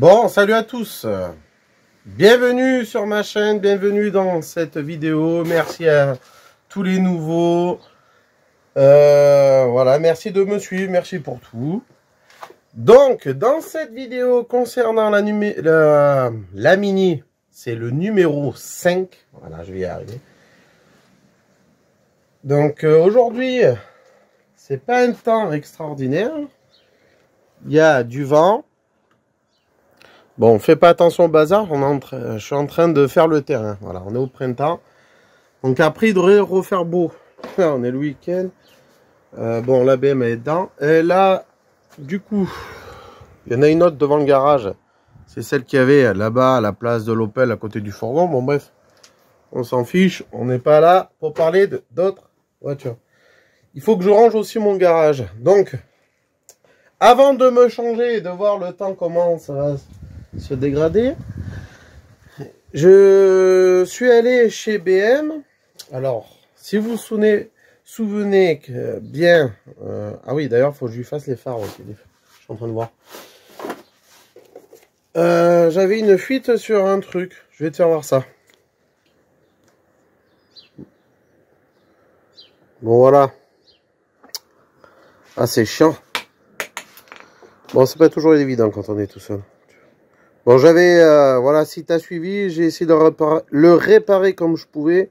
Bon, salut à tous. Bienvenue sur ma chaîne, bienvenue dans cette vidéo. Merci à tous les nouveaux. Voilà, merci de me suivre, merci pour tout. Donc, dans cette vidéo concernant la Mini, c'est le numéro 5. Voilà, je vais y arriver. Donc, aujourd'hui, c'est pas un temps extraordinaire. Il y a du vent. Bon, fais pas attention au bazar, je suis en train de faire le terrain. Voilà, on est au printemps. Donc après, il devrait refaire beau. Là, on est le week-end. Bon, la BM est dedans. Et là, du coup, il y en a une autre devant le garage. C'est celle qu'il y avait là-bas à la place de l'Opel à côté du fourgon. Bon, bref, on s'en fiche. On n'est pas là pour parler d'autres voitures. Il faut que je range aussi mon garage. Donc, avant de me changer et de voir le temps comment ça va se dégrader, je suis allé chez BM. Alors, si vous vous souvenez que bien... ah oui, d'ailleurs, il faut que je lui fasse les phares aussi. Je suis en train de voir. J'avais une fuite sur un truc. Je vais te faire voir ça. Bon, voilà. Ah, c'est chiant. Bon, c'est pas toujours évident quand on est tout seul. Bon, j'avais, voilà, si tu as suivi, j'ai essayé de le réparer comme je pouvais.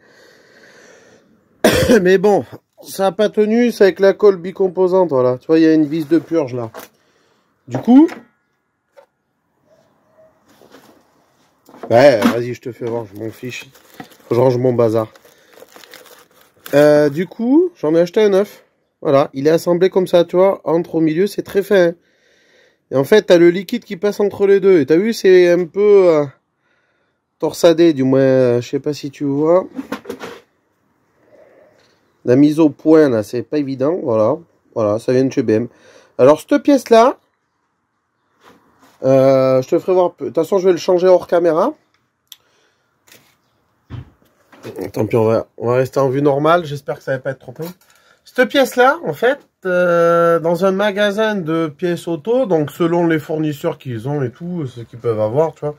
Mais bon, ça n'a pas tenu, c'est avec la colle bicomposante, voilà. Tu vois, il y a une vis de purge là. Du coup... Ouais, vas-y, je te fais voir, je m'en fiche. Faut que je range mon bazar. Du coup, j'en ai acheté un neuf. Voilà, il est assemblé comme ça, tu vois, entre au milieu, c'est très fin. Et en fait, tu as le liquide qui passe entre les deux. Et tu as vu, c'est un peu torsadé, du moins, je sais pas si tu vois. La mise au point, là, c'est pas évident. Voilà, voilà, ça vient de chez BM. Alors, cette pièce-là, je te ferai voir. De toute façon, je vais le changer hors caméra. Tant pis, on va rester en vue normale. J'espère que ça va pas être trop plein. Cette pièce-là, en fait, dans un magasin de pièces auto, donc selon les fournisseurs qu'ils ont et tout, ce qu'ils peuvent avoir, tu vois.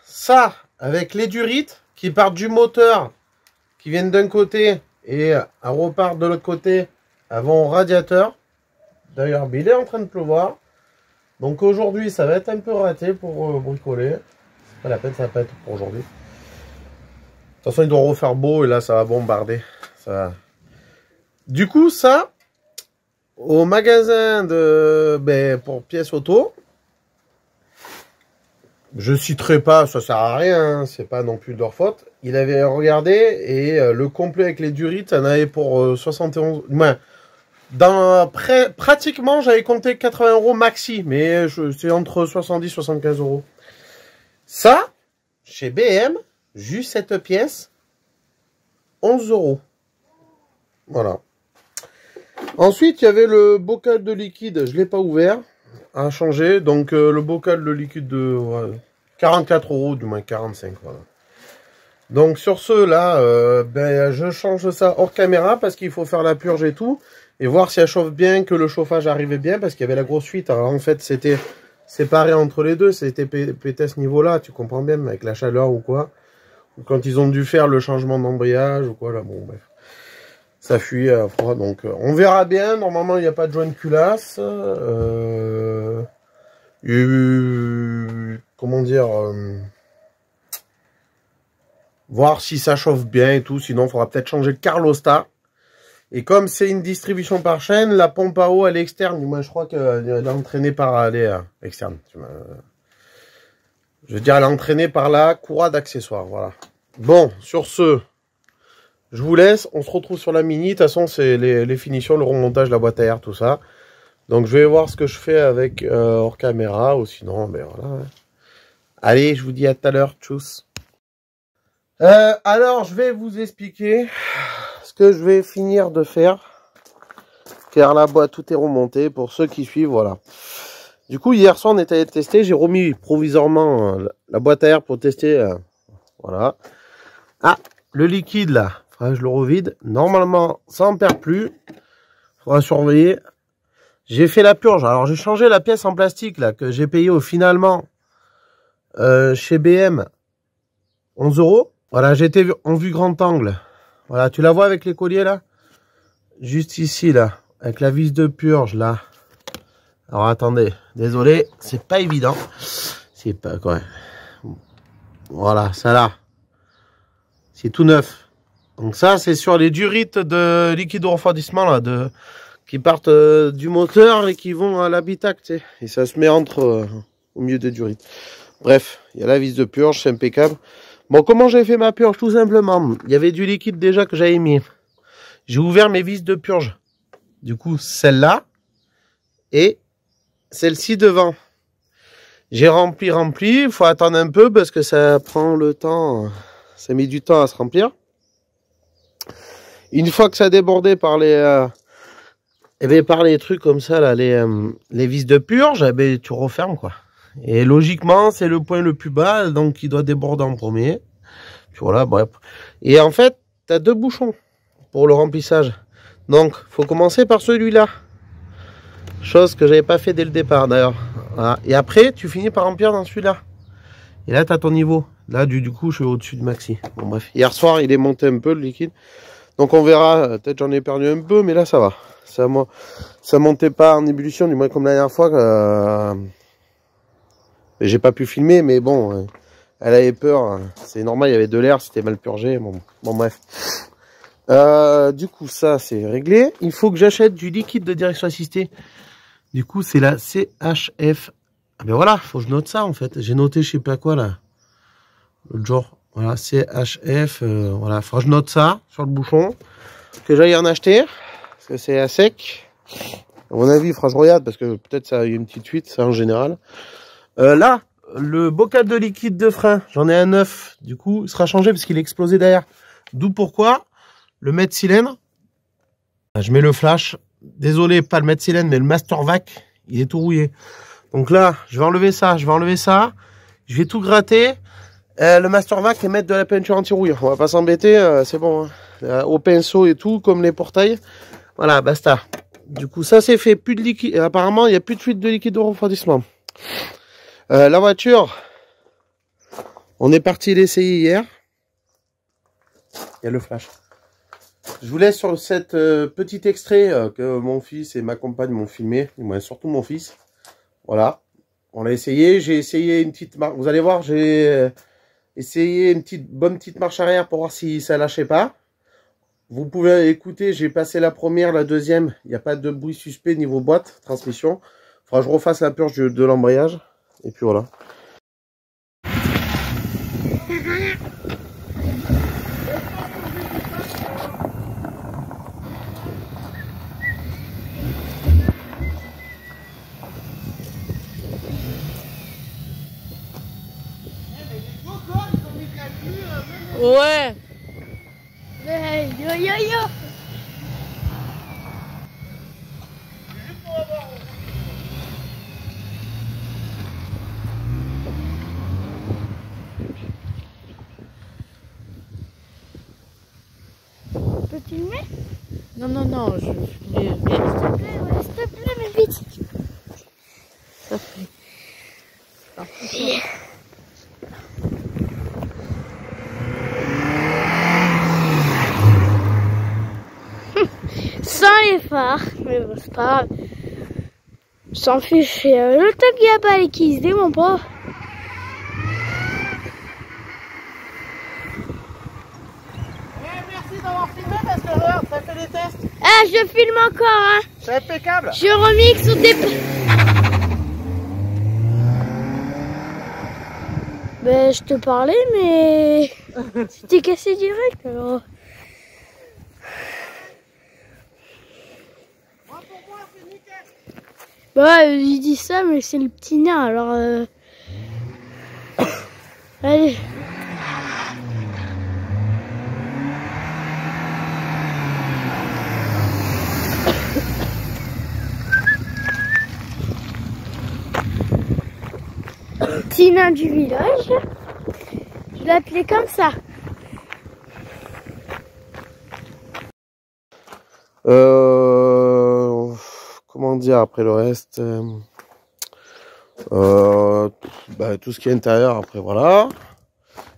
Ça, avec les durites qui partent du moteur, qui viennent d'un côté et repartent de l'autre côté, avant au radiateur. D'ailleurs, il est en train de pleuvoir. Donc aujourd'hui, ça va être un peu raté pour bricoler. C'est pas la peine, ça va pas être pour aujourd'hui. De toute façon, il doit refaire beau et là, ça va bombarder. Ça... Du coup, ça, au magasin de pour pièces auto, je citerai pas, ça sert à rien, hein, c'est pas non plus de leur faute. Il avait regardé et le complet avec les durites, ça en avait pour 71. Ouais, pratiquement, j'avais compté 80 € maxi, mais c'est entre 70 et 75 €. Ça, chez BM, juste cette pièce, 11 €. Voilà. Ensuite, il y avait le bocal de liquide, je ne l'ai pas ouvert, à changer. Donc, le bocal de liquide de 44 €, du moins 45, voilà. Donc, sur ceux-là, je change ça hors caméra parce qu'il faut faire la purge et tout. Et voir si elle chauffe bien, que le chauffage arrivait bien, parce qu'il y avait la grosse fuite. Alors, en fait, c'était séparé entre les deux, c'était pété à ce niveau-là, tu comprends bien, avec la chaleur ou quoi. Ou quand ils ont dû faire le changement d'embrayage ou quoi, là, bon, bref. Ça fuit à froid, donc on verra bien. Normalement, il n'y a pas de joint de culasse. Comment dire, voir si ça chauffe bien et tout. Sinon, il faudra peut-être changer le carlostat. Et comme c'est une distribution par chaîne, la pompe à eau, elle est externe. Moi, je crois qu'elle est entraînée par... Elle est externe. Je veux dire, elle est entraînée par la courroie d'accessoires. Voilà. Bon, sur ce, je vous laisse. On se retrouve sur la Mini. De toute façon, c'est les finitions, le remontage, la boîte à air, tout ça. Donc, je vais voir ce que je fais avec hors caméra. Ou sinon, ben voilà. Allez, je vous dis à tout à l'heure. Tchuss. Alors, je vais vous expliquer ce que je vais finir de faire. Car la boîte, tout est remonté. Pour ceux qui suivent, voilà. Du coup, hier soir, on est allé tester. J'ai remis provisoirement la boîte à air pour tester. Voilà. Ah, le liquide, là. Faudra que je le revide. Normalement, ça n'en perd plus. Faudra surveiller. J'ai fait la purge. Alors j'ai changé la pièce en plastique là que j'ai payé au finalement chez BM 11 €. Voilà, j'étais en vue grand angle. Voilà, tu la vois avec les colliers là? Juste ici là, avec la vis de purge là. Alors attendez, désolé, c'est pas évident. C'est pas quoi. Voilà, ça là. C'est tout neuf. Donc ça, c'est sur les durites de liquide de refroidissement là, qui partent du moteur et qui vont à l'habitacle, tu sais. Et ça se met entre au milieu des durites. Bref, il y a la vis de purge, c'est impeccable. Bon, comment j'ai fait ma purge? Tout simplement, il y avait du liquide déjà que j'avais mis. J'ai ouvert mes vis de purge. Du coup, celle-là et celle-ci devant. J'ai rempli. Il faut attendre un peu parce que ça prend le temps. Ça met du temps à se remplir. Une fois que ça a débordé par les trucs comme ça, là, les vis de purge, eh ben, tu refermes, quoi. Et logiquement, c'est le point le plus bas, donc il doit déborder en premier. Puis voilà, bref. Et en fait, tu as deux bouchons pour le remplissage. Donc, faut commencer par celui-là. Chose que j'avais pas fait dès le départ, d'ailleurs. Voilà. Et après, tu finis par remplir dans celui-là. Et là, tu as ton niveau. Là, du coup, je suis au-dessus de maxi. Bon, bref. Hier soir, il est monté un peu, le liquide. Donc, on verra. Peut-être j'en ai perdu un peu, mais là, ça va. Ça montait pas en ébullition, du moins comme la dernière fois. J'ai pas pu filmer, mais bon, elle avait peur. C'est normal, il y avait de l'air, c'était mal purgé. Bon, bref. Du coup, ça, c'est réglé. Il faut que j'achète du liquide de direction assistée. Du coup, c'est la CHF. Ah ben voilà, faut que je note ça, en fait. J'ai noté je sais pas quoi, là. L'autre jour. Voilà, CHF. Voilà, faut que je note ça sur le bouchon. Que j'aille en acheter. Parce que c'est à sec. À mon avis, il faudra que je regarde, parce que peut-être ça a eu une petite fuite, ça en général. Là, le bocal de liquide de frein, j'en ai un neuf. Du coup, il sera changé parce qu'il est explosé derrière. D'où pourquoi le mètre cylindre. Je mets le flash. Désolé, pas le mètre cylindre, mais le master vac, il est tout rouillé. Donc là, je vais enlever ça, je vais tout gratter. Le master vac et mettre de la peinture anti-rouille. On va pas s'embêter, c'est bon. Hein. Au pinceau et tout, comme les portails. Voilà, basta. Du coup, ça c'est fait. Plus de liquide. Apparemment, il n'y a plus de fuite de liquide de refroidissement. La voiture, on est parti l'essayer hier. Il y a le flash. Je vous laisse sur cette petit extrait que mon fils et ma compagne m'ont filmé. Surtout mon fils. Voilà. On l'a essayé. J'ai essayé une petite marche. Vous allez voir, j'ai essayé une bonne petite marche arrière pour voir si ça lâchait pas. Vous pouvez écouter, j'ai passé la première, la deuxième. Il n'y a pas de bruit suspect niveau boîte, transmission. Il faudra que je refasse la purge de l'embrayage. Et puis voilà. Ouais. Hey, yo yo yo. Peux tu filmer? Non, je filmais. S'il te plaît, mais vite. Ça fait. Sans les phares, mais bon, c'est pas grave. S'en fiche, le temps qu'il n'y a pas les qui se démontent pas. Merci d'avoir filmé parce que regarde, ça fait des tests. Ah, je filme encore, hein. C'est impeccable. Je remixe au départ. Ben, je te parlais, mais c'était cassé direct, alors. Bah, il dit ça, mais c'est le petit nain, alors... Allez. Petit nain du village. Je l'ai appelé comme ça. Comment dire, après le reste, tout ce qui est intérieur, après voilà.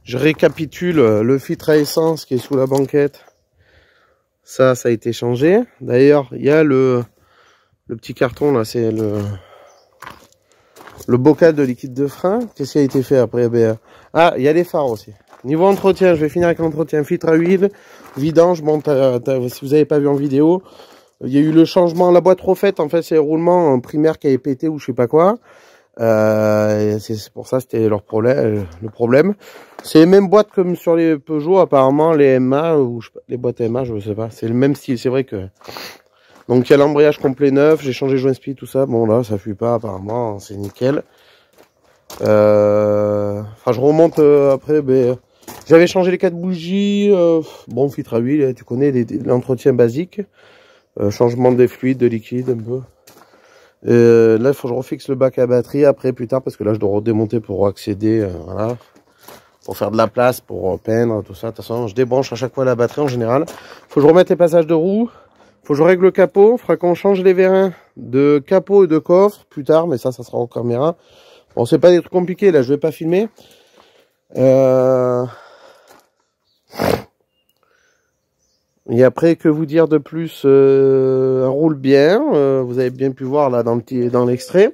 Je récapitule le filtre à essence qui est sous la banquette. Ça a été changé. D'ailleurs, il y a le petit carton là, c'est le bocal de liquide de frein. Qu'est-ce qui a été fait après? Ah, il y a les phares aussi. Niveau entretien, je vais finir avec l'entretien. Filtre à huile, vidange. Bon, si vous n'avez pas vu en vidéo, il y a eu le changement, la boîte refaite. En fait, c'est le roulement primaire qui avait pété ou je sais pas quoi. C'est pour ça c'était leur problème. Le problème, c'est les mêmes boîtes comme sur les Peugeot apparemment, les MA ou les boîtes MA, je sais pas. C'est le même style. C'est vrai que donc il y a l'embrayage complet neuf. J'ai changé joint speed tout ça. Bon là, ça fuit pas apparemment, c'est nickel. Enfin, je remonte après. J'avais changé les 4 bougies. Bon, filtre à huile, tu connais l'entretien basique. Changement des fluides, de liquide un peu. Là, il faut que je refixe le bac à batterie après, plus tard, parce que là, je dois redémonter pour accéder, voilà, pour faire de la place, pour peindre, tout ça. De toute façon, je débranche à chaque fois la batterie en général. Faut que je remette les passages de roues. Faut que je règle le capot. Il faudra qu'on change les vérins de capot et de coffre plus tard, mais ça sera en caméra. Bon, c'est pas des trucs compliqués, là, je vais pas filmer. Et après, que vous dire de plus? Roule bien. Vous avez bien pu voir là dans l'extrait.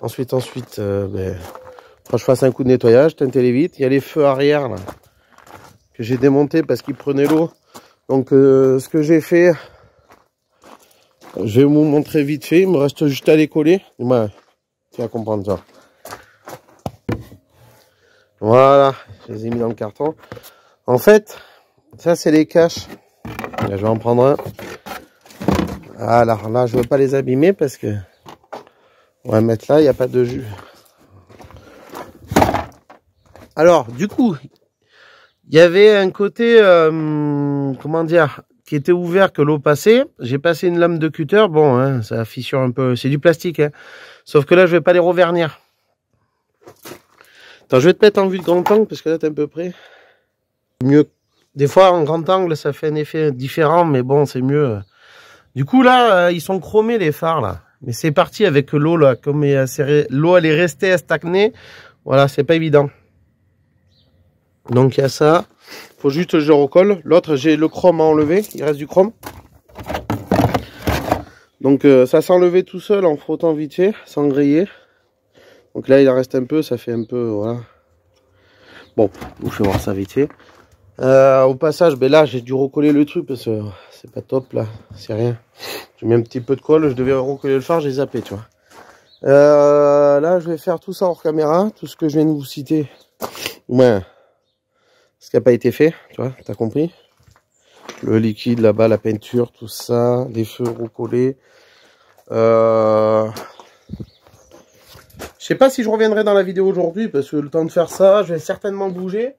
Ensuite, faut que je fasse un coup de nettoyage, teinter les vitres. Il y a les feux arrière là, que j'ai démonté parce qu'ils prenaient l'eau. Donc, ce que j'ai fait, je vais vous montrer vite fait. Il me reste juste à les coller. Ouais, tu vas comprendre ça. Voilà, je les ai mis dans le carton. En fait, ça c'est les caches. Là, je vais en prendre un. Alors là, je veux pas les abîmer parce que on va mettre là, il n'y a pas de jus. Alors, du coup, il y avait un côté, comment dire, qui était ouvert que l'eau passait. J'ai passé une lame de cutter. Bon, hein, ça fissure un peu. C'est du plastique, hein. Sauf que là, je vais pas les revernir. Attends, je vais te mettre en vue de grand angle parce que là, t'es un peu près. Mieux. Des fois en grand angle ça fait un effet différent, mais bon c'est mieux. Du coup là ils sont chromés les phares là, mais c'est parti avec l'eau là, comme l'eau elle est restée stagnée, voilà, c'est pas évident. Donc il y a ça, faut juste que je recolle. L'autre j'ai le chrome à enlever, il reste du chrome. Donc ça s'est enlevé tout seul en frottant vite fait, sans griller. Donc là il en reste un peu, ça fait un peu, voilà. Bon, je vais voir ça vite fait. Au passage, là j'ai dû recoller le truc parce que c'est pas top là, c'est rien. J'ai mis un petit peu de colle, je devais recoller le phare, j'ai zappé, tu vois. Là je vais faire tout ça hors caméra, tout ce que je viens de vous citer. Ouais, ce qui n'a pas été fait, tu vois, t'as compris. Le liquide là-bas, la peinture, tout ça, les feux recollés. Je sais pas si je reviendrai dans la vidéo aujourd'hui parce que le temps de faire ça, je vais certainement bouger.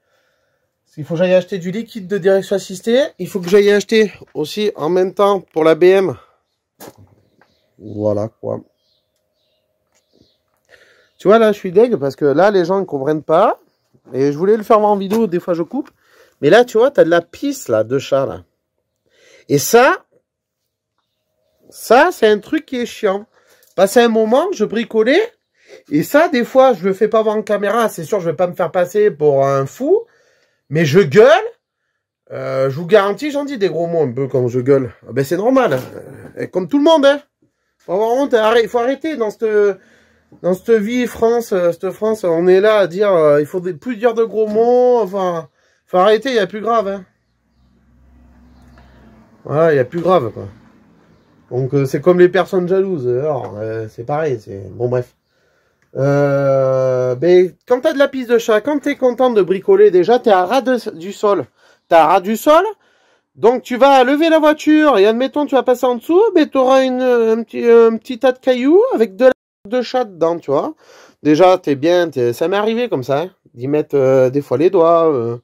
Il faut que j'aille acheter du liquide de direction assistée. Il faut que j'aille acheter aussi en même temps pour la BM. Voilà quoi. Tu vois là, je suis deg parce que là, les gens ne comprennent pas. Et je voulais le faire en vidéo, des fois je coupe. Mais là, tu vois, tu as de la pisse là, de chat là. Et ça c'est un truc qui est chiant. Passer un moment, je bricolais. Et ça, des fois, je le fais pas voir en caméra. C'est sûr, je vais pas me faire passer pour un fou. Mais je gueule, je vous garantis, j'en dis des gros mots un peu quand je gueule. Ah ben c'est normal, comme tout le monde, hein. Faut avoir honte, il faut arrêter dans cette vie France, on est là à dire, il faut plus dire de gros mots, enfin, faut arrêter, il y a plus grave, hein. Voilà, il y a plus grave, quoi. Donc c'est comme les personnes jalouses, c'est pareil, bon bref. Quand t'as de la pisse de chat, quand t'es content de bricoler déjà, t'es à ras du sol. T'es à ras du sol, donc tu vas lever la voiture et admettons tu vas passer en dessous, t'auras un petit tas de cailloux avec de la de chat dedans, tu vois. Déjà t'es bien, ça m'est arrivé comme ça, hein, d'y mettre des fois les doigts,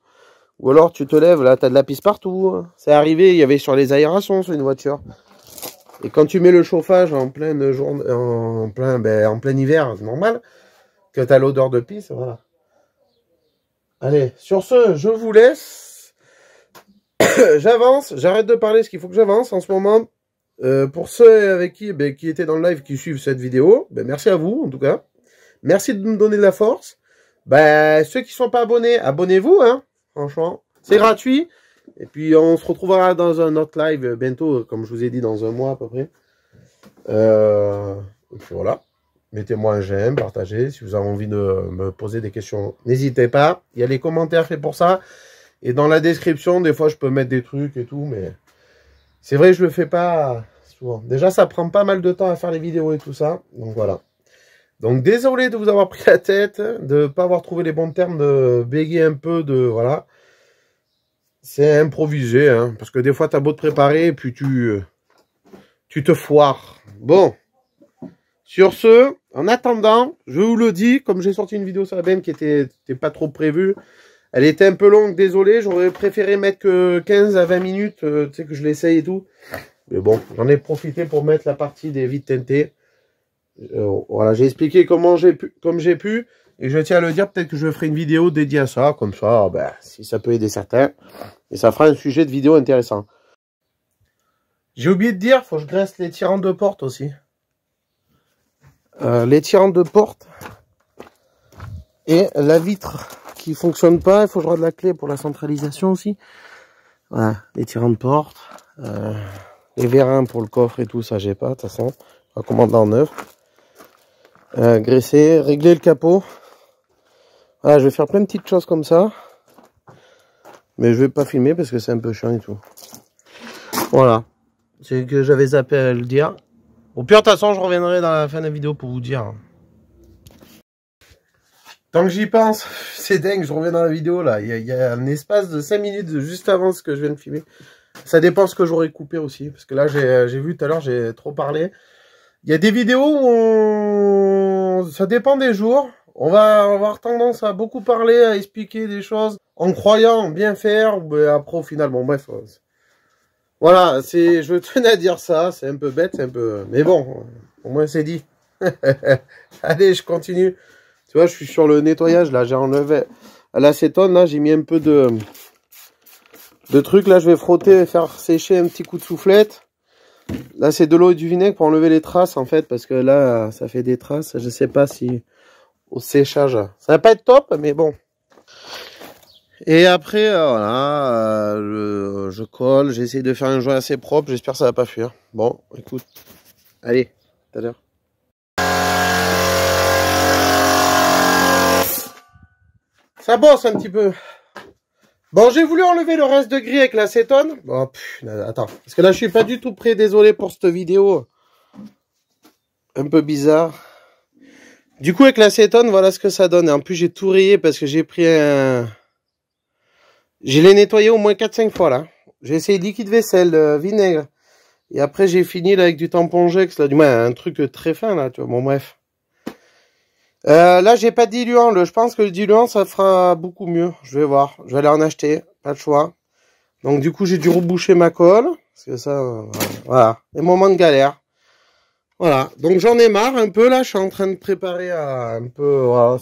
ou alors tu te lèves, là t'as de la pisse partout. Hein. C'est arrivé, il y avait sur les aérations sur une voiture. Et quand tu mets le chauffage en pleine journée, en plein hiver, c'est normal que tu as l'odeur de pisse, voilà. Allez, sur ce, je vous laisse. J'avance, j'arrête de parler parce qu'il faut que j'avance. En ce moment, Pour ceux avec qui étaient dans le live, qui suivent cette vidéo, merci à vous, en tout cas. Merci de me donner de la force. Ceux qui sont pas abonnés, abonnez-vous, hein, franchement. C'est gratuit. Et puis, on se retrouvera dans un autre live bientôt, comme je vous ai dit, dans un mois à peu près. Et puis voilà. Mettez-moi un j'aime, partagez. Si vous avez envie de me poser des questions, n'hésitez pas. Il y a les commentaires faits pour ça. Et dans la description, des fois, je peux mettre des trucs et tout, mais c'est vrai que je le fais pas souvent. Déjà, ça prend pas mal de temps à faire les vidéos et tout ça. Donc voilà. Donc désolé de vous avoir pris la tête, de pas avoir trouvé les bons termes, de bégayer un peu, de voilà. C'est improvisé, hein, parce que des fois, t'as beau te préparer, et puis tu te foires. Bon. Sur ce, en attendant, je vous le dis, comme j'ai sorti une vidéo sur la BM qui était pas trop prévue, elle était un peu longue, désolé, j'aurais préféré mettre que 15 à 20 minutes, tu sais que je l'essaye et tout. Mais bon, j'en ai profité pour mettre la partie des vides teintées. Voilà, j'ai expliqué comme j'ai pu, et je tiens à le dire, peut-être que je ferai une vidéo dédiée à ça, comme ça, si ça peut aider certains, et ça fera un sujet de vidéo intéressant. J'ai oublié de dire, faut que je graisse les tirants de porte aussi. Les tirants de porte et la vitre qui fonctionne pas, il faut que je rende la clé pour la centralisation aussi. Voilà, les tirants de porte, les vérins pour le coffre et tout ça, j'ai pas, de toute façon, on va commander en neuf. Graisser, régler le capot. Voilà, je vais faire plein de petites choses comme ça, mais je vais pas filmer parce que c'est un peu chiant et tout. Voilà, c'est que j'avais zappé à le dire. Au pire, de toute façon, je reviendrai dans la fin de la vidéo pour vous dire. Tant que j'y pense, c'est dingue, je reviens dans la vidéo là. Il y a un espace de 5 minutes juste avant ce que je viens de filmer. Ça dépend ce que j'aurais coupé aussi. Parce que là, j'ai vu tout à l'heure, j'ai trop parlé. Il y a des vidéos où ça dépend des jours. On va avoir tendance à beaucoup parler, à expliquer des choses en croyant bien faire. Mais après, au final, bon, bref. Voilà, je tenais à dire ça. C'est un peu bête, c'est un peu... Mais bon, au moins c'est dit. Allez, je continue. Tu vois, je suis sur le nettoyage, là. J'ai enlevé à l'acétone, là. J'ai mis un peu de trucs. Là, je vais frotter, faire sécher un petit coup de soufflette. Là, c'est de l'eau et du vinaigre pour enlever les traces, en fait. Parce que là, ça fait des traces. Je sais pas si... Au séchage, ça va pas être top, mais bon. Et après, voilà, je colle, j'essaie de faire un joint assez propre, j'espère que ça va pas fuir. Bon, écoute, allez, tout à l'heure. Ça bosse un petit peu. Bon, j'ai voulu enlever le reste de gris avec l'acétone. Bon, attends, parce que là, je suis pas du tout prêt, désolé pour cette vidéo. Un peu bizarre. Du coup, avec l'acétone, voilà ce que ça donne. Et en plus, j'ai tout rayé parce que j'ai pris un... Je l'ai nettoyé au moins 4-5 fois, là. J'ai essayé liquide vaisselle, vinaigre. Et après, j'ai fini là avec du tampon Jex, là, du moins, un truc très fin, là, tu vois. Bon, bref. Là, j'ai pas de diluant. Je pense que le diluant, ça fera beaucoup mieux. Je vais voir. Je vais aller en acheter. Pas de choix. Donc, du coup, j'ai dû reboucher ma colle. Parce que ça, voilà. Des moments de galère. Voilà. Donc, j'en ai marre un peu, là. Je suis en train de préparer un peu, voilà.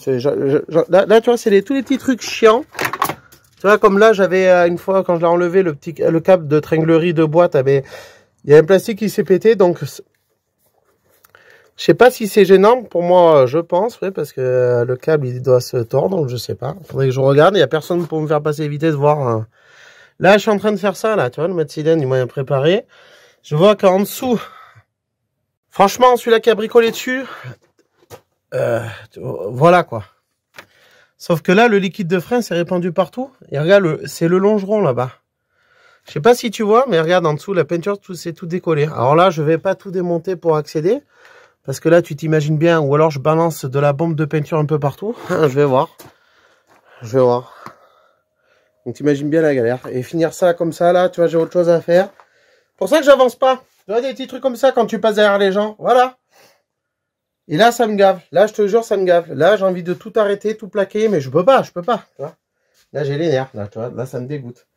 Là, tu vois, c'est tous les petits trucs chiants. Tu vois, comme là, j'avais une fois, quand je l'ai enlevé, le câble de tringlerie de boîte, il y a un plastique qui s'est pété, donc je sais pas si c'est gênant. Pour moi, je pense, oui, parce que le câble, il doit se tordre, donc je sais pas. Faudrait que je regarde, il y a personne pour me faire passer les vitesses, voir. Là, je suis en train de faire ça, là, tu vois, le mètre silène, il m'a préparé. Je vois qu'en dessous, franchement, celui-là qui a bricolé dessus, voilà, quoi. Sauf que là, le liquide de frein s'est répandu partout. Et regarde, c'est le longeron là-bas. Je sais pas si tu vois, mais regarde en dessous, la peinture, c'est tout décollé. Alors là, je vais pas tout démonter pour accéder. Parce que là, tu t'imagines bien. Ou alors, je balance de la bombe de peinture un peu partout. Je vais voir. Je vais voir. Donc, t'imagines bien la galère. Et finir ça comme ça, là, tu vois, j'ai autre chose à faire. Pour ça que j'avance pas. Tu vois, des petits trucs comme ça quand tu passes derrière les gens. Voilà. Et là, ça me gave. Là, je te jure, ça me gave. Là, j'ai envie de tout arrêter, tout plaquer, mais je peux pas, Tu vois. Là, j'ai les nerfs. Là, tu vois, là, ça me dégoûte.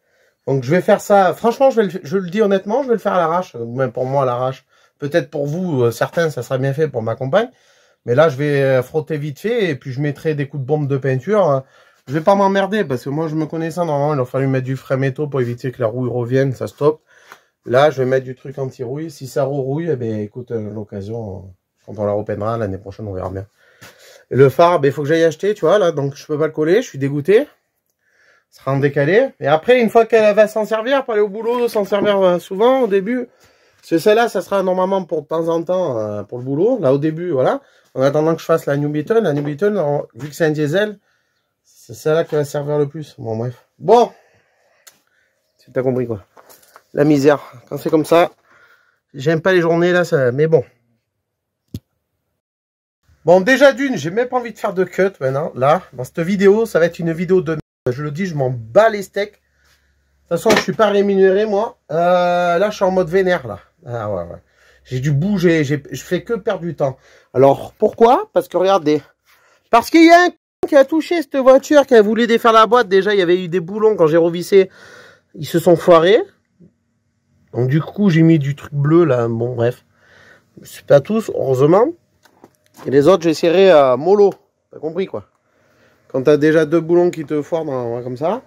Donc, je vais faire ça. Franchement, je le dis honnêtement, je vais le faire à l'arrache. Même pour moi, à l'arrache. Peut-être pour vous, certains, ça sera bien fait pour ma compagne. Mais là, je vais frotter vite fait et puis je mettrai des coups de bombe de peinture. Je vais pas m'emmerder parce que moi, je me connaissant, normalement, il a fallu mettre du frais métaux pour éviter que la rouille revienne, ça stoppe. Là, je vais mettre du truc anti-rouille. Si ça rerouille, eh ben, écoute, l'occasion, quand on la repeindra, l'année prochaine, on verra bien. Et le phare, ben, il faut que j'aille acheter, tu vois, là, donc je peux pas le coller, je suis dégoûté. Ça sera en décalé. Et après, une fois qu'elle va s'en servir, pour aller au boulot, s'en servir souvent, au début, c'est celle-là, ça sera normalement pour de temps en temps, pour le boulot. Là, au début, voilà. En attendant que je fasse la New Beetle, vu que c'est un diesel, c'est celle-là qui va servir le plus. Bon, bref. Bon. Tu t'as compris, quoi. La misère. Quand c'est comme ça, j'aime pas les journées, là, ça... mais bon. Bon, déjà d'une, j'ai même pas envie de faire de cut maintenant. Là, dans cette vidéo, ça va être une vidéo de... Je le dis, je m'en bats les steaks. De toute façon, je suis pas rémunéré, moi. Là, je suis en mode vénère, là. Ah, ouais, ouais. J'ai dû bouger, je fais que perdre du temps. Alors, pourquoi? Parce que, regardez. Parce qu'il y a un qui a touché cette voiture, qui a voulu défaire la boîte. Déjà, il y avait eu des boulons quand j'ai revissé. Ils se sont foirés. Donc, du coup, j'ai mis du truc bleu, là. Bon, bref. C'est pas tous, heureusement. Et les autres, j'essaierai à mollo. T'as compris, quoi. Quand t'as déjà 2 boulons qui te foirent comme ça.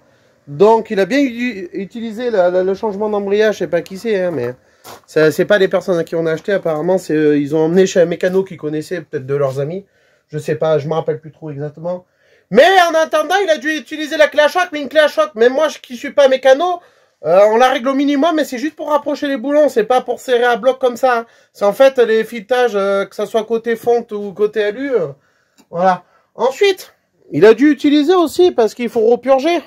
Donc, il a bien utilisé le changement d'embrayage. Je sais pas qui c'est, hein, mais c'est pas les personnes à qui on a acheté. Apparemment, ils ont emmené chez un mécano qu'ils connaissaient, peut-être de leurs amis. Je sais pas, je me rappelle plus trop exactement. Mais en attendant, il a dû utiliser la clé à choc, mais une clé à choc, même moi qui suis pas mécano, on la règle au minimum, mais c'est juste pour rapprocher les boulons, c'est pas pour serrer à bloc comme ça. Hein. C'est en fait les filetages, que ça soit côté fonte ou côté alu, voilà. Ensuite, il a dû utiliser aussi, parce qu'il faut repurger.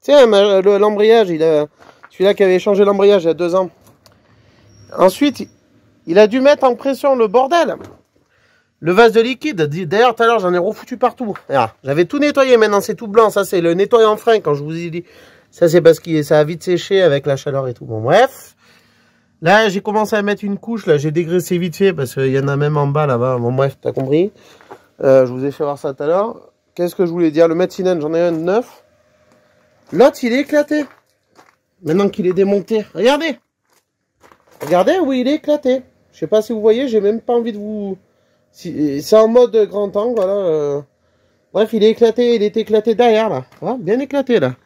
Tu sais, l'embrayage, celui-là qui avait changé l'embrayage il y a 2 ans. Ensuite, il a dû mettre en pression le bordel. Le vase de liquide, d'ailleurs tout à l'heure j'en ai refoutu partout. J'avais tout nettoyé, maintenant c'est tout blanc, ça c'est le nettoyant frein quand je vous ai dit. Ça c'est parce que ça a vite séché avec la chaleur et tout. Bon bref. Là j'ai commencé à mettre une couche, là j'ai dégraissé vite fait parce qu'il y en a même en bas là-bas. Bon bref, t'as compris. Je vous ai fait voir ça tout à l'heure. Qu'est-ce que je voulais dire? Le Metzinen, j'en ai un de neuf. L'autre il est éclaté. Maintenant qu'il est démonté. Regardez. Regardez où il est éclaté. Je sais pas si vous voyez, j'ai même pas envie de vous... C'est en mode grand angle, voilà. Bref, il est éclaté, il est éclaté derrière, là. Voilà, bien éclaté, là.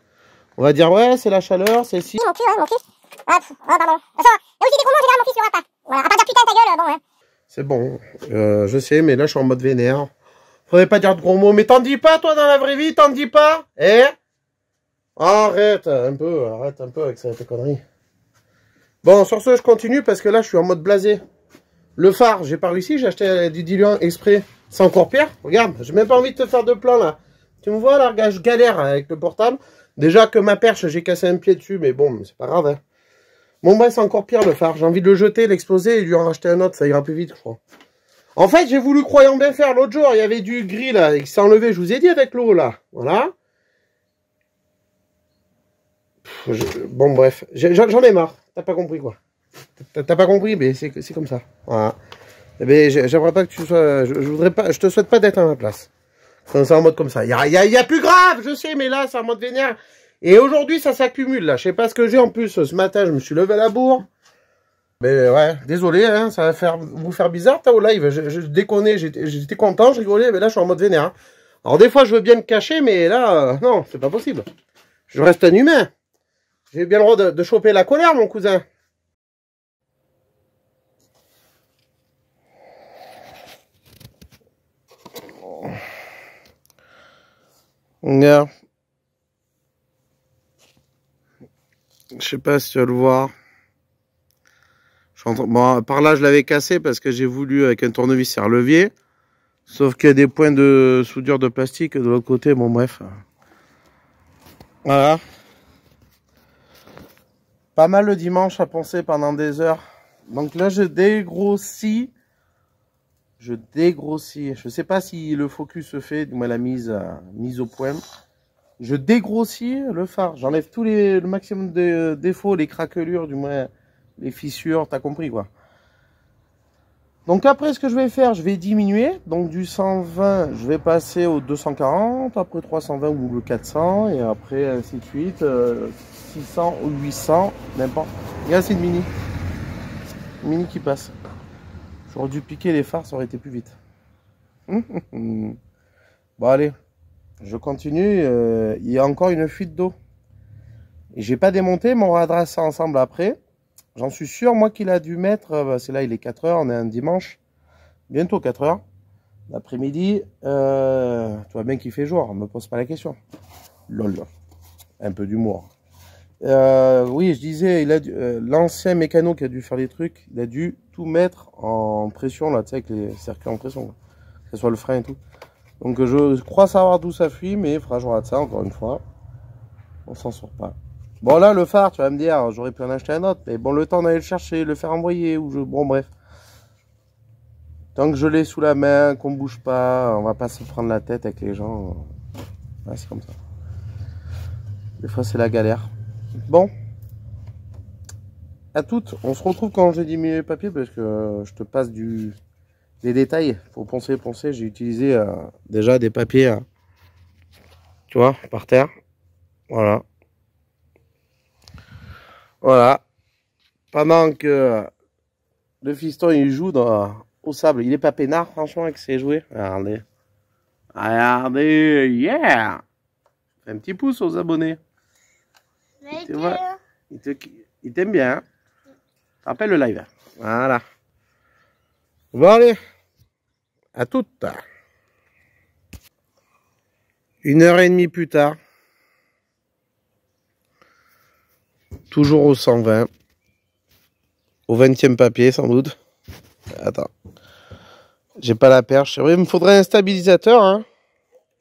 On va dire, ouais, c'est la chaleur, c'est si... Mon cul, hein, mon fils. Ah, pardon. Il y a aussi des gros mots, en général, mon fils, il y aura pas. Voilà, à pas dire putain, ta gueule, bon, ouais. C'est bon, je sais, mais là, je suis en mode vénère. Faudrait pas dire de gros mots, mais t'en dis pas, toi, dans la vraie vie, t'en dis pas? Eh? Arrête un peu avec cette connerie. Bon, sur ce, je continue, parce que là, je suis en mode blasé. Le phare, j'ai pas réussi, j'ai acheté du diluant exprès. C'est encore pire. Regarde, j'ai même pas envie de te faire de plan là. Tu me vois là, regarde, je galère avec le portable. Déjà que ma perche, j'ai cassé un pied dessus, mais bon, c'est pas grave. Hein. Bon, bref, c'est encore pire le phare. J'ai envie de le jeter, l'exploser et lui en racheter un autre, ça ira plus vite, je crois. En fait, j'ai voulu, croyant bien faire, l'autre jour, il y avait du gris là, qui s'est enlevé, je vous ai dit, avec l'eau là. Voilà. Bon, bref, j'en ai marre. T'as pas compris quoi. T'as pas compris, mais c'est comme ça. Voilà. Mais j'aimerais pas que tu sois... Je voudrais pas... Je te souhaite pas d'être à ma place. C'est en mode comme ça. Il y a plus grave, je sais, mais là, c'est en mode vénère. Et aujourd'hui, ça s'accumule, là. Je sais pas ce que j'ai en plus. Ce matin, je me suis levé à la bourre. Mais ouais, désolé, hein, ça va vous faire bizarre, t'as au live. Je déconnais, j'étais content, je rigolais, mais là, je suis en mode vénère. Hein. Alors, des fois, je veux bien me cacher, mais là, non, c'est pas possible. Je reste un humain. J'ai bien le droit de choper la colère, mon cousin. Regarde. Je sais pas si tu vas le voir. Bon, par là, je l'avais cassé parce que j'ai voulu avec un tournevis serre levier. Sauf qu'il y a des points de soudure de plastique de l'autre côté. Bon, bref. Voilà. Pas mal le dimanche à penser pendant des heures. Donc là, je dégrossis. Je sais pas si le focus se fait, du moins la mise au point. Je dégrossis le phare. J'enlève le maximum de défauts, les craquelures, du moins les fissures, t'as compris quoi. Donc après, ce que je vais faire, je vais diminuer. Donc du 120, je vais passer au 240, après 320 ou le 400, et après ainsi de suite, 600 ou 800, n'importe. Regarde, c'est une mini. Une mini qui passe. J'aurais dû piquer les phares, ça aurait été plus vite. Bon allez, je continue. Il y a encore une fuite d'eau. Et j'ai pas démonté, mais on regardera ça ensemble après. J'en suis sûr, moi, qu'il a dû mettre... c'est là, il est 4 heures, on est un dimanche. Bientôt 4 heures. L'après-midi, tu vois bien qu'il fait jour, me pose pas la question. Lol. Un peu d'humour. Oui, je disais, l'ancien mécano qui a dû faire les trucs, il a dû tout mettre en pression, là, tu sais, avec les circuits en pression. Là. Que ce soit le frein et tout. Donc je crois savoir d'où ça fuit, mais il faudra que je regarde ça, encore une fois. On s'en sort pas. Bon, là, le phare, tu vas me dire, j'aurais pu en acheter un autre, mais bon, le temps d'aller le chercher, le faire envoyer, bon, bref. Tant que je l'ai sous la main, qu'on bouge pas, on va pas se prendre la tête avec les gens. Ouais, c'est comme ça. Des fois, c'est la galère. Bon. À toutes. On se retrouve quand j'ai diminué le papier parce que je te passe des détails. Faut poncer. J'ai utilisé déjà des papiers, tu vois, par terre. Voilà. Voilà. Pendant que le fiston, il joue au sable. Il est pas peinard, franchement, avec ses jouets. Regardez. Regardez. Yeah. Un petit pouce aux abonnés. Tu vois, il t'aime bien. Hein. Rappelle le live. Voilà. Bon, allez. À toutes. 1h30 plus tard. Toujours au 120. Au 20e papier, sans doute. Attends. J'ai pas la perche. Oui, il me faudrait un stabilisateur. Hein.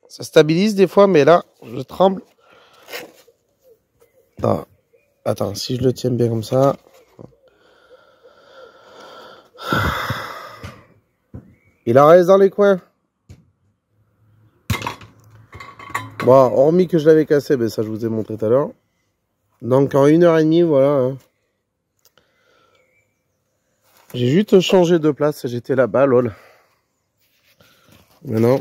Ça stabilise des fois, mais là, je tremble. Non. Attends, si je le tiens bien comme ça. Il en reste dans les coins. Bon, hormis que je l'avais cassé, ben ça je vous ai montré tout à l'heure. Donc en 1h30, voilà. Hein. J'ai juste changé de place, j'étais là-bas, lol. Maintenant,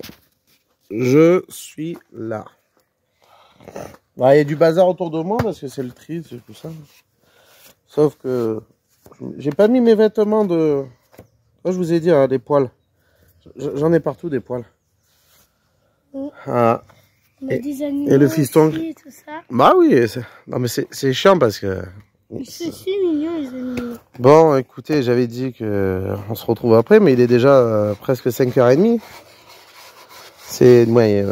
je suis là. Bah, il y a du bazar autour de moi parce que c'est le tri, c'est tout ça. Sauf que j'ai pas mis mes vêtements de... Moi, je vous ai dit, hein, des poils. J'en ai partout des poils. Ah. Et le fiston. Et tout ça. Bah oui, non mais c'est chiant parce que... C'est si mignon les animaux. Bon, écoutez, j'avais dit que on se retrouve après, mais il est déjà presque 5h30. C'est ouais,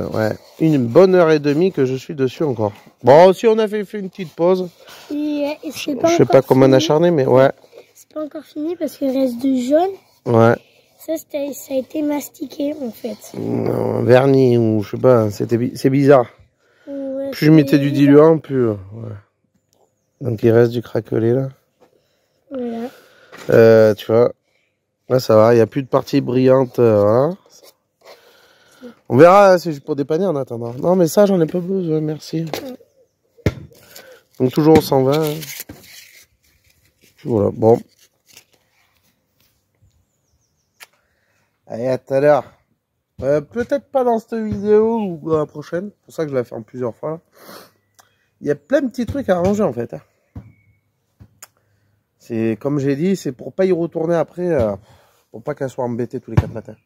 une bonne heure et demie que je suis dessus encore. Bon, si on a fait une petite pause. Et je sais pas comment on a acharné, mais ouais. C'est pas encore fini parce qu'il reste du jaune. Ouais. Ça a été mastiqué en fait. Non, vernis ou je sais pas, c'est bizarre. Ouais, plus je mettais du diluant, plus... Ouais. Donc il reste du craquelé là. Voilà. Tu vois, là ça va, il n'y a plus de partie brillante. Voilà. On verra, c'est juste pour dépanner en attendant. Non mais ça j'en ai pas besoin, merci. Donc toujours au 120. Hein. Voilà, bon. Allez, à tout à l'heure. Peut-être pas dans cette vidéo ou dans la prochaine. C'est pour ça que je la fais en plusieurs fois. Là. Il y a plein de petits trucs à arranger en fait. Hein. C'est comme j'ai dit, c'est pour pas y retourner après, pour pas qu'elle soit embêtée tous les 4 matins.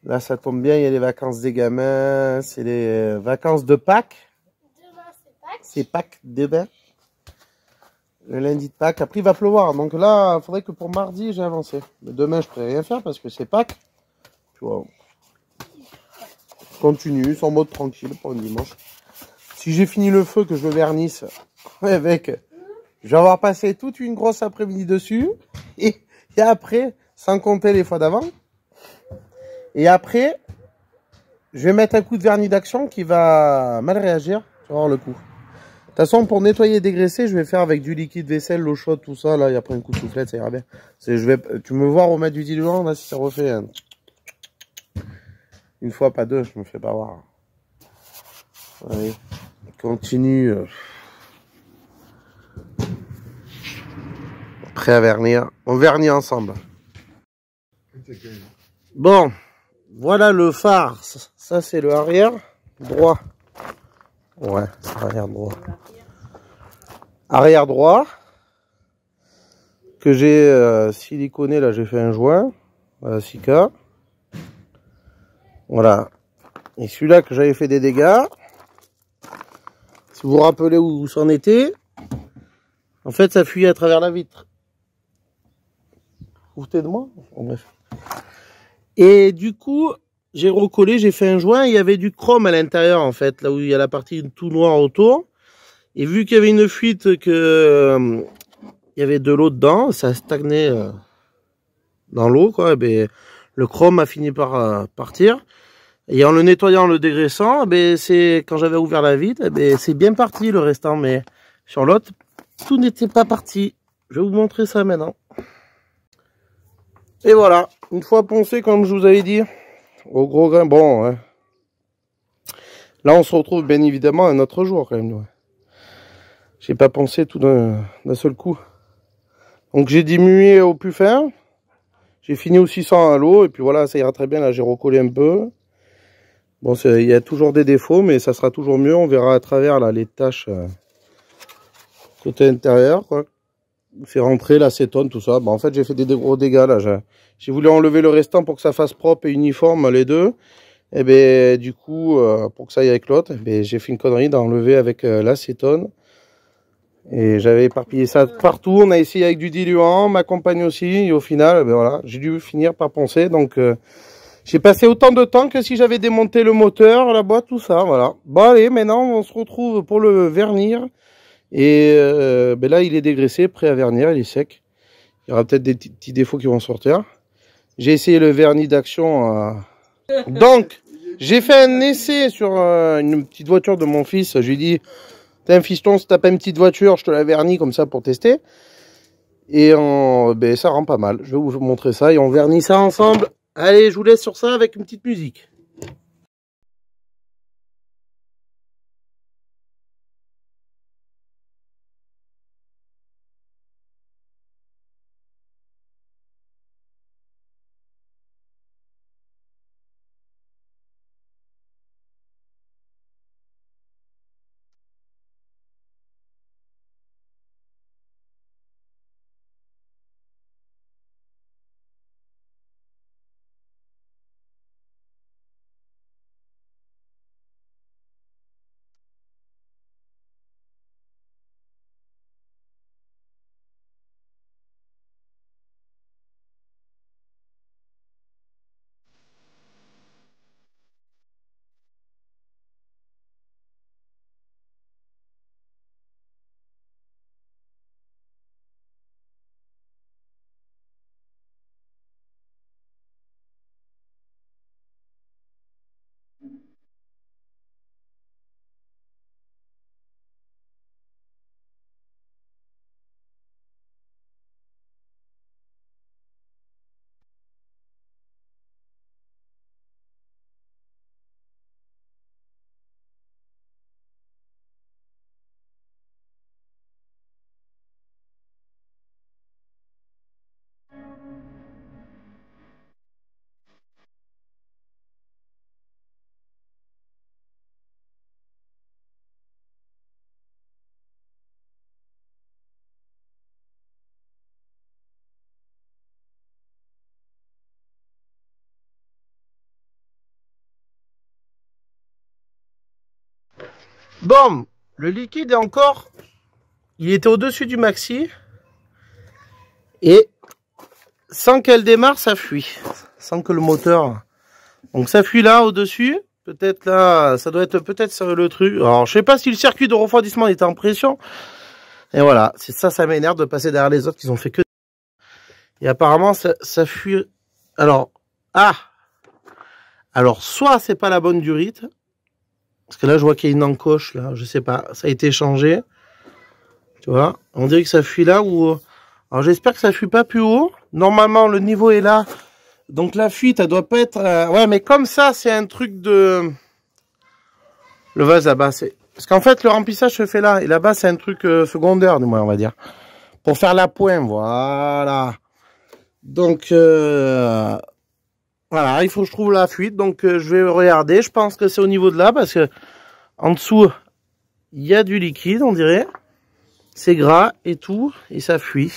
Là, ça tombe bien, il y a les vacances des gamins, c'est les vacances de Pâques. Demain, c'est Pâques. C'est Pâques demain. Le lundi de Pâques. Après, il va pleuvoir. Donc là, il faudrait que pour mardi, j'ai avancé. Mais demain, je pourrais rien faire parce que c'est Pâques. Tu vois. Je continue, sans mode tranquille pour le dimanche. Si j'ai fini le feu, que je le vernisse avec... Je vais avoir passé toute une grosse après-midi dessus. Et après, sans compter les fois d'avant. Et après, je vais mettre un coup de vernis d'action qui va mal réagir. Tu vas voir le coup. De toute façon, pour nettoyer et dégraisser, je vais faire avec du liquide vaisselle, l'eau chaude, tout ça. Là, et après un coup de soufflette, ça ira bien. Tu me vois remettre du diluant, là, si ça refait. Hein. Une fois, pas deux, je me fais pas voir. Allez, continue. Prêt à vernir. On vernit ensemble. Bon, voilà le phare. Ça, c'est le arrière droit. Ouais, c'est arrière droit. Arrière droit. Que j'ai siliconé, là, j'ai fait un joint. Voilà, Sika. Voilà. Et celui-là que j'avais fait des dégâts. Si vous vous rappelez où ça en était. En fait, ça fuit à travers la vitre. Vous foutez de moi? Bon, bref. Et du coup, j'ai recollé, j'ai fait un joint. Il y avait du chrome à l'intérieur, en fait, là où il y a la partie tout noire autour. Et vu qu'il y avait une fuite, que il y avait de l'eau dedans, ça stagnait dans l'eau, quoi. Et ben, le chrome a fini par partir. Et en le nettoyant, en le dégraissant, ben, c'est quand j'avais ouvert la vitre, ben, c'est bien parti le restant. Mais sur l'autre, tout n'était pas parti. Je vais vous montrer ça maintenant. Et voilà, une fois poncé, comme je vous avais dit, au gros grain, bon, hein. Là on se retrouve bien évidemment un autre jour quand même. Ouais. J'ai pas poncé tout d'un seul coup. Donc j'ai diminué au plus fin, j'ai fini au 600 à l'eau, et puis voilà, ça ira très bien, là j'ai recollé un peu. Bon, il y a toujours des défauts, mais ça sera toujours mieux, on verra à travers là les taches côté intérieur, quoi. C'est rentré l'acétone, tout ça. Bon, en fait, j'ai fait des gros dégâts là. J'ai voulu enlever le restant pour que ça fasse propre et uniforme les deux. Et ben du coup, pour que ça aille avec l'autre, ben, j'ai fait une connerie d'enlever avec l'acétone. Et j'avais éparpillé ça partout. On a essayé avec du diluant, ma compagne aussi. Et au final, ben voilà, j'ai dû finir par poncer. Donc, j'ai passé autant de temps que si j'avais démonté le moteur, la boîte, tout ça. Voilà. Bon, allez, maintenant, on se retrouve pour le vernir. Et ben là, il est dégraissé, prêt à vernir, il est sec. Il y aura peut-être des petits défauts qui vont sortir. J'ai essayé le vernis d'action. Donc, j'ai fait un essai sur une petite voiture de mon fils. Je lui ai dit, t'as un fiston, si t'as pas une petite voiture, je te la vernis comme ça pour tester. Et ben, ça rend pas mal. Je vais vous montrer ça et on vernit ça ensemble. Allez, je vous laisse sur ça avec une petite musique. Bon, le liquide est encore, il était au-dessus du maxi et sans qu'elle démarre, ça fuit, sans que le moteur, donc ça fuit là au-dessus, peut-être là, ça doit être peut-être sur le truc. Alors je sais pas si le circuit de refroidissement est en pression. Et voilà, c'est ça, ça m'énerve de passer derrière les autres qui ont fait que. Et apparemment ça fuit. Alors alors soit c'est pas la bonne durite. Parce que là, je vois qu'il y a une encoche, là, je sais pas, ça a été changé. Tu vois, on dirait que ça fuit là où... Alors, j'espère que ça fuit pas plus haut. Normalement, le niveau est là. Donc, la fuite, elle doit pas être... Ouais, mais comme ça, c'est un truc de... Le vase là-bas, c'est... Parce qu'en fait, le remplissage se fait là. Et là-bas, c'est un truc secondaire, du moins, on va dire. Pour faire la pointe, voilà. Donc, voilà, il faut que je trouve la fuite, donc je vais regarder. Je pense que c'est au niveau de là, parce que en dessous, il y a du liquide, on dirait. C'est gras et tout, et ça fuit.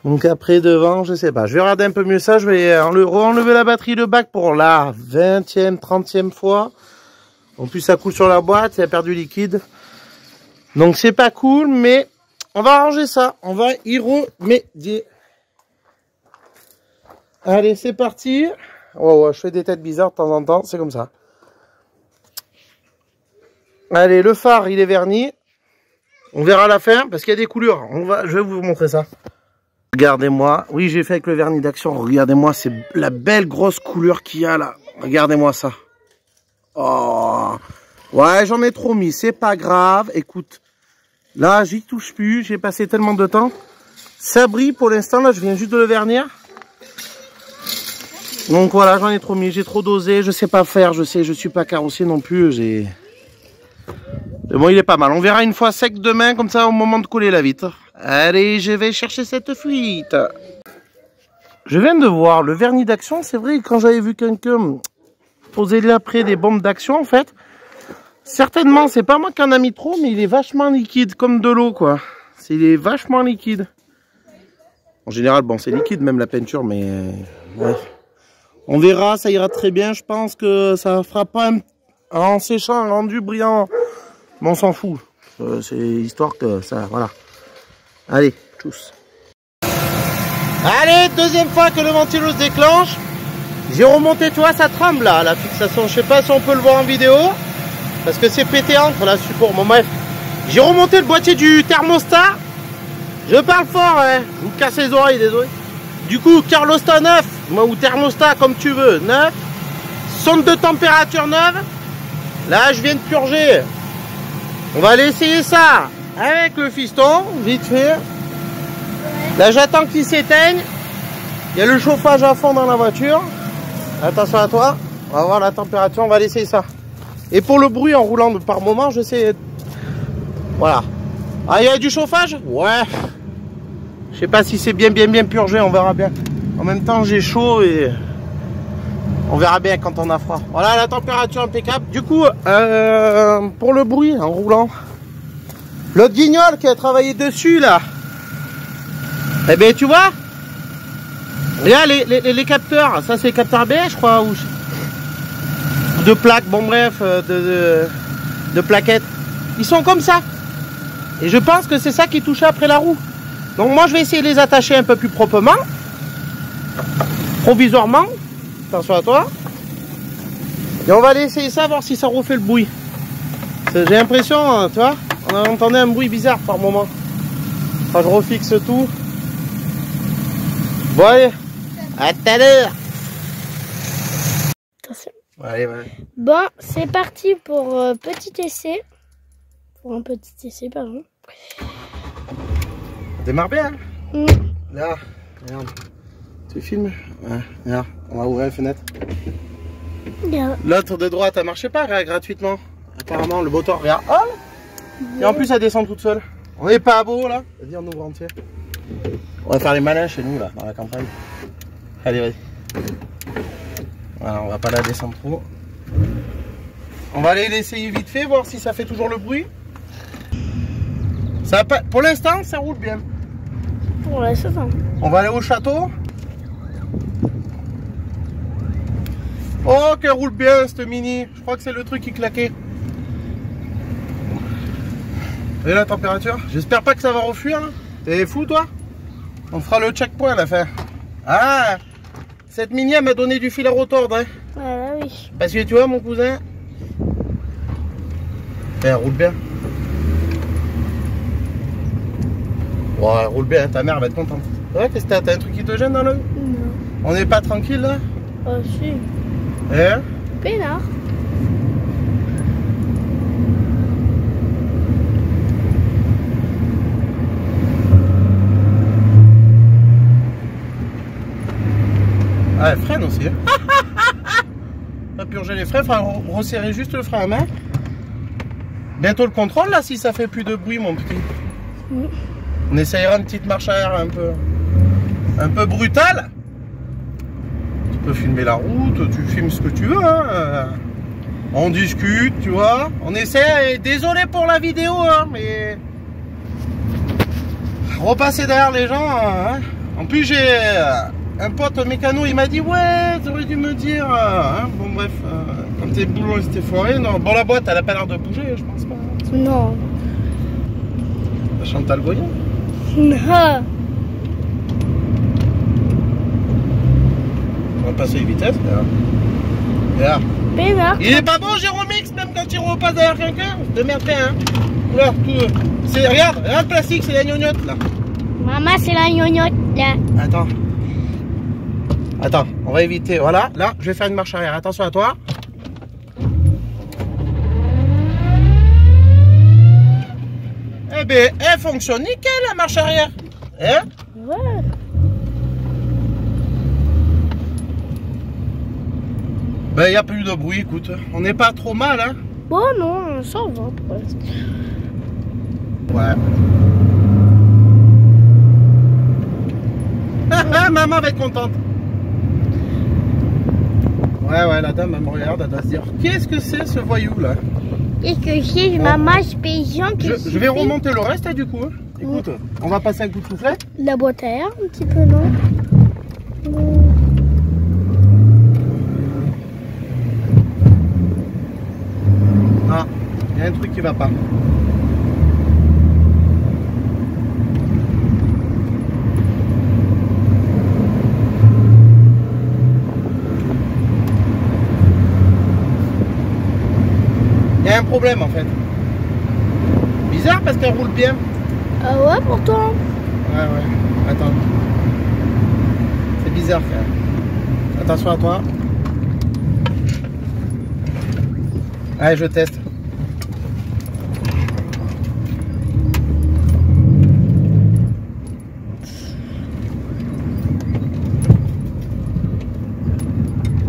Donc après, devant, je sais pas. Je vais regarder un peu mieux ça. Je vais enlever la batterie, le bac pour la 20e, 30e fois. En plus, ça coule sur la boîte, il a perdu liquide. Donc c'est pas cool, mais on va arranger ça. On va y remédier. Allez, c'est parti. Oh, ouais, je fais des têtes bizarres de temps en temps, c'est comme ça. Allez, le phare, il est verni. On verra à la fin, parce qu'il y a des coulures. Je vais vous montrer ça. Regardez-moi. Oui, j'ai fait avec le vernis d'action. Regardez-moi, c'est la belle grosse couleur qu'il y a là. Regardez-moi ça. Oh. Ouais, j'en ai trop mis. C'est pas grave. Écoute, là, j'y touche plus. J'ai passé tellement de temps. Ça brille pour l'instant. Là, je viens juste de le vernir. Donc voilà, j'en ai trop mis. J'ai trop dosé. Je sais pas faire. Je suis pas carrossier non plus. Mais bon, il est pas mal. On verra une fois sec demain, comme ça, au moment de coller la vitre. Allez, je vais chercher cette fuite. Je viens de voir le vernis d'action. C'est vrai, quand j'avais vu quelqu'un poser là après des bombes d'action, en fait, certainement, c'est pas moi qui en a mis trop, mais il est vachement liquide, comme de l'eau, quoi. Il est vachement liquide. En général, bon, c'est liquide, même la peinture, mais... ouais. On verra, ça ira très bien. Je pense que ça fera pas en séchant un rendu brillant. Mais on s'en fout. C'est histoire que ça... Voilà. Allez, tous. Allez, deuxième fois que le ventilo se déclenche. J'ai remonté, tu vois, ça tremble là, la fixation. Je sais pas si on peut le voir en vidéo. Parce que c'est pété entre la support. Bon, bref. J'ai remonté le boîtier du thermostat. Je parle fort, hein. Je vous casse les oreilles, désolé. Du coup, thermostat 9, ou thermostat comme tu veux, 9. Sonde de température 9. Là, je viens de purger. On va aller essayer ça avec le fiston, vite fait. Là, j'attends qu'il s'éteigne. Il y a le chauffage à fond dans la voiture. Attention à toi. On va voir la température, on va aller essayer ça. Et pour le bruit en roulant par moment, je sais... Voilà. Ah, il y a du chauffage? Ouais. Je sais pas si c'est bien purgé, on verra bien. En même temps, j'ai chaud et... On verra bien quand on a froid. Voilà, la température impeccable. Du coup, pour le bruit en roulant, l'autre guignol qui a travaillé dessus là, eh bien tu vois, regarde les capteurs, ça c'est les capteurs ABS je crois, ou de plaques, bon bref, de plaquettes. Ils sont comme ça. Et je pense que c'est ça qui touche après la roue. Donc moi je vais essayer de les attacher un peu plus proprement, provisoirement. Attention à toi. Et on va aller essayer ça, voir si ça refait le bruit. J'ai l'impression, tu vois, on entendait un bruit bizarre par moment. Enfin, je refixe tout. Bon allez, à tout à l'heure. Attention. Allez, allez. Bon, c'est parti pour petit essai. Pour un petit essai, pardon. Démarre bien. Mmh. Là, regarde. Tu filmes? Ouais, regarde, on va ouvrir la fenêtre. Yeah. L'autre de droite, elle marchait pas gratuitement. Apparemment, le moteur, regarde. Oh, et en plus, elle descend toute seule. On n'est pas beau là. Vas-y, on ouvre entier. On va faire les malins chez nous là, dans la campagne. Allez, vas-y. Voilà, on va pas la descendre trop. On va aller l'essayer vite fait, voir si ça fait toujours le bruit. Ça pas... Pour l'instant, ça roule bien. Pour l'instant. On va aller au château. Oh, qu'elle roule bien cette mini. Je crois que c'est le truc qui claquait. Et la température? J'espère pas que ça va refuir. T'es fou toi? On fera le checkpoint à la fin. Ah, cette mini elle m'a donné du fil à retordre. Hein. Voilà, oui. Parce que tu vois mon cousin, elle roule bien. Ouais, elle roule bien, ta mère va être contente. Ouais, qu'est-ce que t'as un truc qui te gêne dans l'œil? Non. On n'est pas tranquille là? Oh si. Hein? Pénard. Ah, elle freine aussi. Pas purger les freins, enfin resserrer juste le frein à main. Bientôt le contrôle là si ça fait plus de bruit mon petit. Mmh. On essayera une petite marche arrière un peu brutale. Tu peux filmer la route, tu filmes ce que tu veux. Hein. On discute, tu vois. On essaie. Désolé pour la vidéo, hein, mais repasser derrière les gens. Hein. En plus j'ai un pote mécano, il m'a dit ouais, t'aurais dû me dire. Hein. Bon bref, comme tes boulons s'étaient foirés. Non, bon la boîte, elle a pas l'air de bouger, je pense pas. Non. La Chantal Goya. Non. On va passer les vitesses. Regarde. Pénard. Il est pas bon, Jérômix, même quand il repasse derrière quelqu'un. De merde, hein. Oula, tout. Regarde, le plastique, c'est la gnognotte là. Maman, c'est la gnognotte là. Attends. Attends, on va éviter. Voilà, là, je vais faire une marche arrière. Attention à toi. Eh ben, elle fonctionne nickel la marche arrière. Hein? Ouais. Ben, il n'y a plus de bruit, écoute. On n'est pas trop mal, hein? Bon, non, ça va presque. Ouais. Maman va être contente. Ouais, la dame, elle me regarde, elle doit se dire, qu'est-ce que c'est ce voyou là? Qu'est-ce que c'est, Bon. maman, paysan Je vais remonter le reste, hein, du coup. Hein. Écoute, on va passer un coup de soufflet. La boîte à air, un petit peu, non? Ah, il y a un truc qui va pas. Il y a un problème en fait. Bizarre parce qu'elle roule bien. Ah ouais, pourtant. Ouais. Attends. C'est bizarre quand même. Attention à toi. Allez, je teste.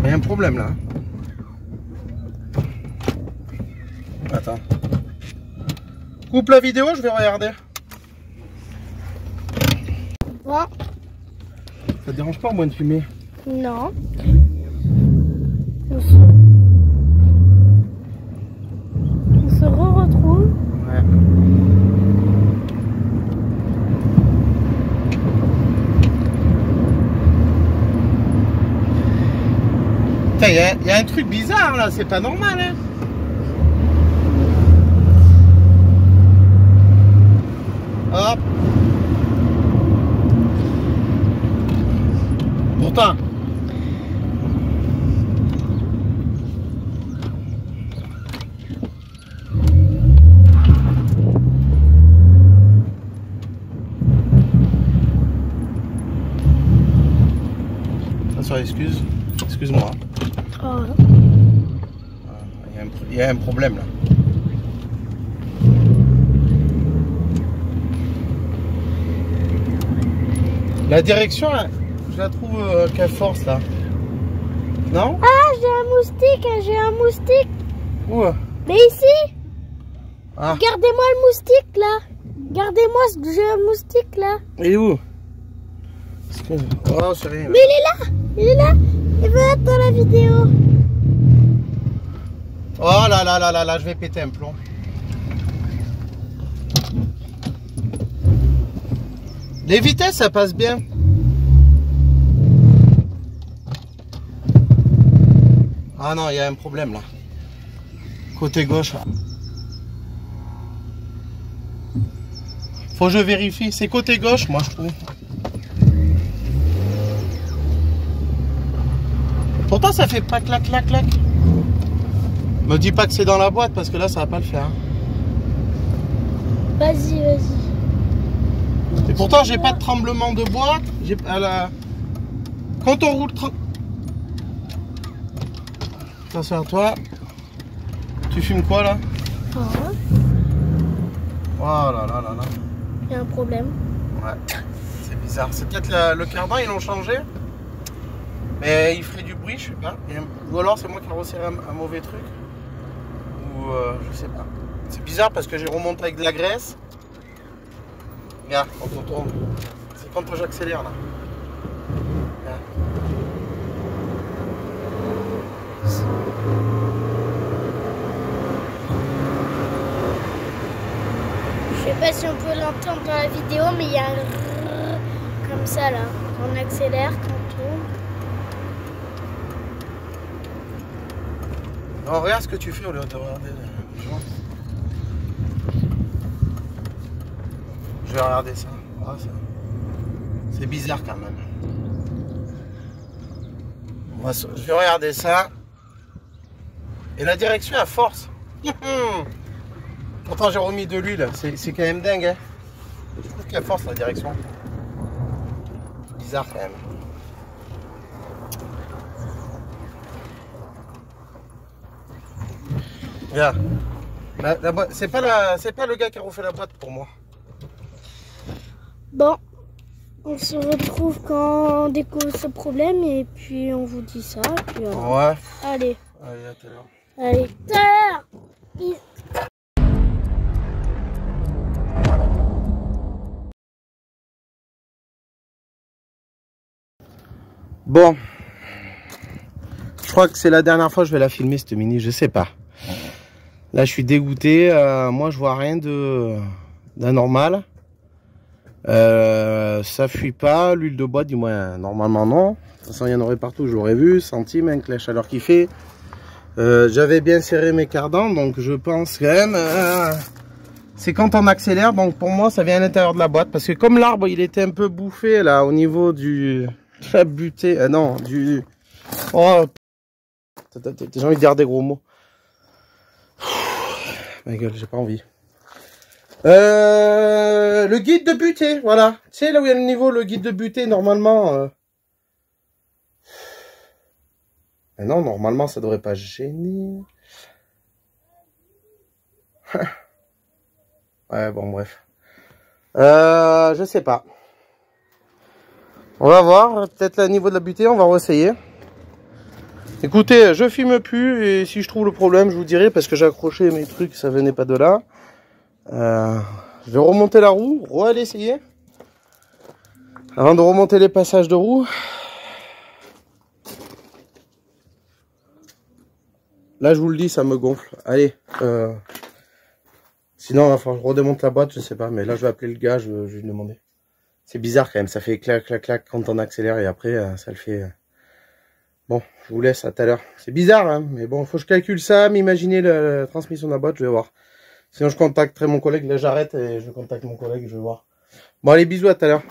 Il y a un problème là. Attends. Coupe la vidéo, je vais regarder. Bon, Ça te dérange pas moi de fumer? non. On se retrouve. Ouais. Il y a un truc bizarre là, c'est pas normal hein. Hop. Pourtant. Attention, excuse-moi. Oh. Il y a un problème là. La direction, je la trouve quelle force là. Non? Ah, j'ai un moustique. Où? Mais ici, Ah. gardez-moi le moustique là. Gardez-moi, j'ai un moustique là. Et où? Oh, c'est rien. Mais il est là. Il veut être dans la vidéo. Oh là, je vais péter un plomb. Les vitesses, ça passe bien. Ah non, il y a un problème là. Côté gauche là. Faut que je vérifie. C'est côté gauche, moi je trouve. Pourtant ça fait pas clac. Me dis pas que c'est dans la boîte parce que là ça va pas le faire. Vas-y. Et pourtant j'ai pas de tremblement de boîte. Quand on roule attention à toi. Tu fumes quoi là? Oh, Oh là. il y a un problème. Ouais. C'est bizarre. C'est peut-être le cardan, ils l'ont changé. Mais il ferait du bruit, je sais pas. Ou alors c'est moi qui ai resserré un mauvais truc. Ou je sais pas. C'est bizarre parce que j'ai remonté avec de la graisse. Regarde, quand on tourne. C'est quand j'accélère là. Regarde. Je sais pas si on peut l'entendre dans la vidéo, mais il y a un comme ça là. On accélère quand on tourne. Non, regarde ce que tu fais au lieu de regarder le joint. je vais regarder ça. Ah, c'est bizarre quand même. Je vais regarder ça. Et la direction à force. Pourtant j'ai remis de l'huile. C'est quand même dingue. Hein. Je trouve qu'il y a force la direction. Bizarre quand même. Regarde. La boîte, c'est pas le gars qui a refait la boîte pour moi. Bon, on se retrouve quand on découvre ce problème et puis on vous dit ça. Puis Ouais. Allez. Allez, à tout à l'heure. Allez, tout à l'heure. Bon. Je crois que c'est la dernière fois que je vais la filmer cette mini, je sais pas. Là je suis dégoûté, moi je vois rien d'anormal. Ça fuit pas, l'huile de boîte du moins normalement non. De toute façon il y en aurait partout, je l'aurais vu, senti même que la chaleur qu'il fait. J'avais bien serré mes cardans donc je pense quand même c'est quand on accélère, donc pour moi ça vient à l'intérieur de la boîte parce que comme l'arbre il était un peu bouffé là au niveau de la butée, non du... Oh, j'ai envie de dire des gros mots. Ma gueule, j'ai pas envie. Le guide de butée, voilà. Tu sais, là où il y a le niveau, le guide de butée, normalement... Mais non, normalement, ça devrait pas gêner. Ouais, bon, bref. Je sais pas. On va voir. Peut-être le niveau de la butée, on va réessayer. Écoutez, je filme plus et si je trouve le problème, je vous dirai parce que j'ai accroché mes trucs, ça venait pas de là. Je vais remonter la roue, aller essayer. Avant de remonter les passages de roue. Là, je vous le dis, ça me gonfle. Allez. Sinon, il va falloir que je redémonte la boîte, je sais pas. Mais là, je vais appeler le gars, je vais lui demander. C'est bizarre quand même, ça fait clac, clac, clac quand on accélère et après, ça le fait... Bon, je vous laisse à tout à l'heure. C'est bizarre, hein, mais bon, faut que je calcule ça, m'imaginer la transmission de la boîte, je vais voir. Sinon, je contacterai mon collègue. Là, j'arrête et je contacte mon collègue, je vais voir. Bon, allez, bisous, à tout à l'heure.